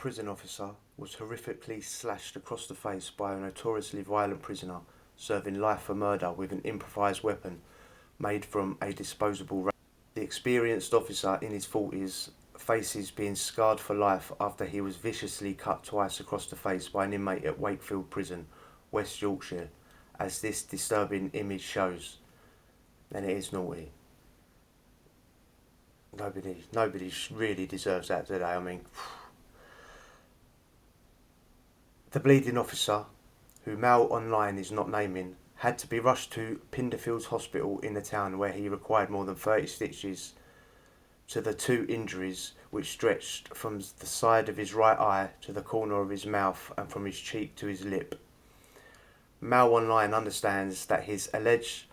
prison officer was horrifically slashed across the face by a notoriously violent prisoner serving life for murder with an improvised weapon made from a disposable razor. The experienced officer in his 40s faces being scarred for life after he was viciously cut twice across the face by an inmate at Wakefield Prison, West Yorkshire, as this disturbing image shows. And it is naughty. Nobody really deserves that today. I mean, the bleeding officer, who Mail Online is not naming, had to be rushed to Pinderfields Hospital in the town, where he required more than 30 stitches to the two injuries which stretched from the side of his right eye to the corner of his mouth and from his cheek to his lip. Mail Online understands that his alleged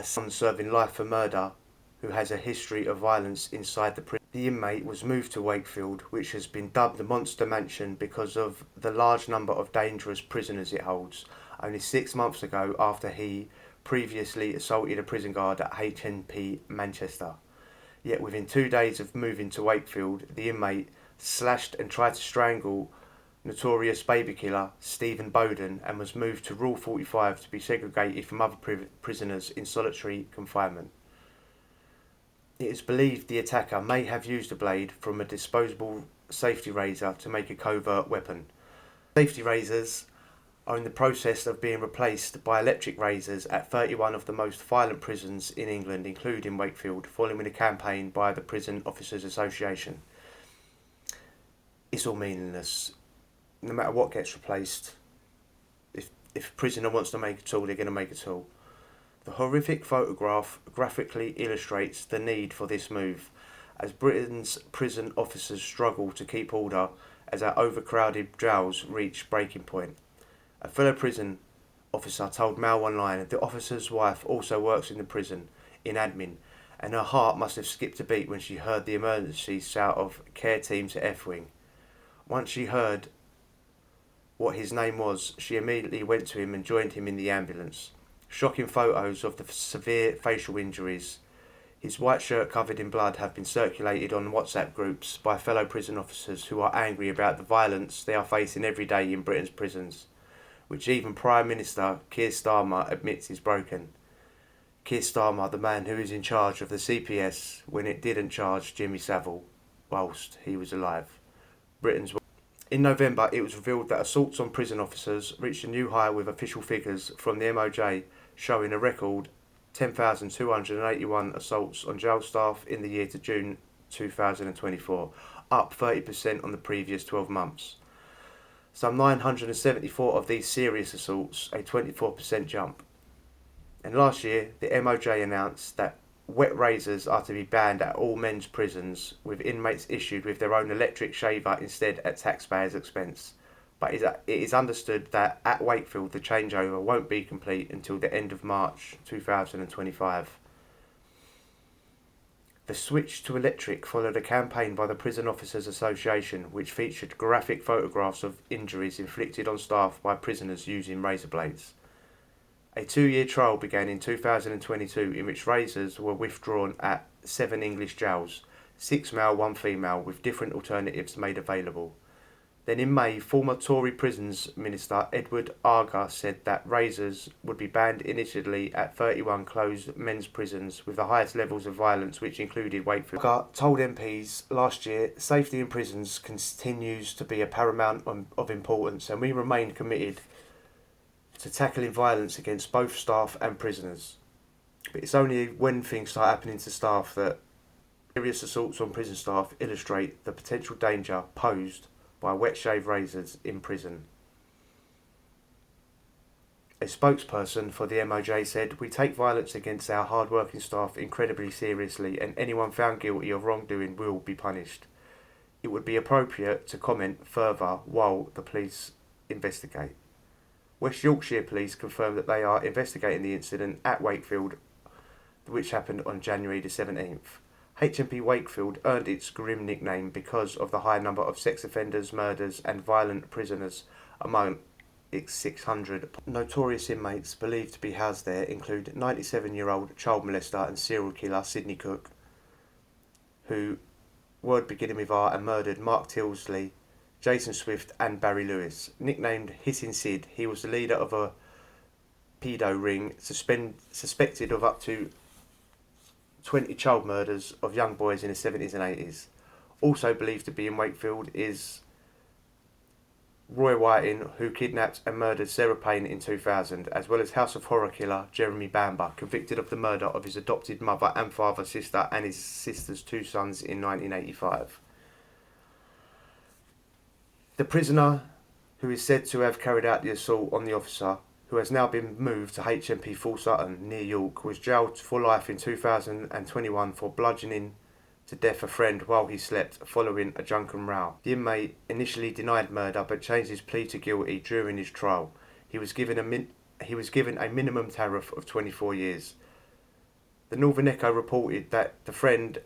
son serving life for murder, who has a history of violence inside the prison. The inmate was moved to Wakefield, which has been dubbed the Monster Mansion because of the large number of dangerous prisoners it holds, only 6 months ago after he previously assaulted a prison guard at HNP Manchester. Yet within 2 days of moving to Wakefield, the inmate slashed and tried to strangle notorious baby killer Stephen Bowden and was moved to Rule 45 to be segregated from other prisoners in solitary confinement. It is believed the attacker may have used a blade from a disposable safety razor to make a covert weapon. Safety razors are in the process of being replaced by electric razors at 31 of the most violent prisons in England, including Wakefield, following a campaign by the Prison Officers Association. It's all meaningless. No matter what gets replaced, if a prisoner wants to make a tool, they're going to make a tool. The horrific photograph graphically illustrates the need for this move, as Britain's prison officers struggle to keep order as our overcrowded jails reach breaking point. A fellow prison officer told Mail Online that the officer's wife also works in the prison, in admin, and her heart must have skipped a beat when she heard the emergency shout of "Care team to F-Wing." Once she heard what his name was, she immediately went to him and joined him in the ambulance. Shocking photos of the severe facial injuries, his white shirt covered in blood, have been circulated on WhatsApp groups by fellow prison officers who are angry about the violence they are facing every day in Britain's prisons, which even Prime Minister Keir Starmer admits is broken. Keir Starmer, the man who is in charge of the CPS when it didn't charge Jimmy Savile whilst he was alive. In November, it was revealed that assaults on prison officers reached a new high, with official figures from the MOJ showing a record 10,281 assaults on jail staff in the year to June 2024, up 30% on the previous 12 months. Some 974 of these serious assaults, a 24% jump. And last year, the MOJ announced that wet razors are to be banned at all men's prisons, with inmates issued with their own electric shaver instead at taxpayers' expense. But it is understood that at Wakefield the changeover won't be complete until the end of March 2025. The switch to electric followed a campaign by the Prison Officers Association, which featured graphic photographs of injuries inflicted on staff by prisoners using razor blades. A 2-year trial began in 2022 in which razors were withdrawn at 7 English jails, 6 male, 1 female, with different alternatives made available. Then in May, former Tory Prisons Minister Edward Argar said that razors would be banned initially at 31 closed men's prisons with the highest levels of violence, which included Wakefield. Argar told MPs last year, "Safety in prisons continues to be a paramount of importance, and we remain committed to tackling violence against both staff and prisoners. But it's only when things start happening to staff that serious assaults on prison staff illustrate the potential danger posed by wet shave razors in prison." A spokesperson for the MOJ said, "We take violence against our hard-working staff incredibly seriously, and anyone found guilty of wrongdoing will be punished. It would be appropriate to comment further while the police investigate." West Yorkshire Police confirmed that they are investigating the incident at Wakefield, which happened on January the 17th. HMP Wakefield earned its grim nickname because of the high number of sex offenders, murders and violent prisoners among its 600. Notorious inmates believed to be housed there include 97-year-old child molester and serial killer Sidney Cook, who, word beginning with R, and murdered Mark Tilsley, Jason Swift and Barry Lewis. Nicknamed Hissing Sid, he was the leader of a pedo ring suspected of up to 20 child murders of young boys in the 70s and 80s. Also believed to be in Wakefield is Roy Whiting, who kidnapped and murdered Sarah Payne in 2000, as well as House of Horror killer Jeremy Bamber, convicted of the murder of his adopted mother and father, sister, and his sister's 2 sons in 1985. The prisoner, who is said to have carried out the assault on the officer, who has now been moved to HMP Full Sutton near York, was jailed for life in 2021 for bludgeoning to death a friend while he slept following a drunken row. The inmate initially denied murder but changed his plea to guilty during his trial. He was given a minimum tariff of 24 years. The Northern Echo reported that the friend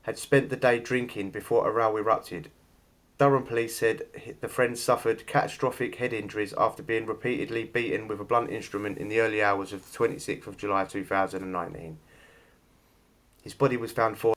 had spent the day drinking before a row erupted. Durham police said the friend suffered catastrophic head injuries after being repeatedly beaten with a blunt instrument in the early hours of the 26th of July 2019. His body was found 4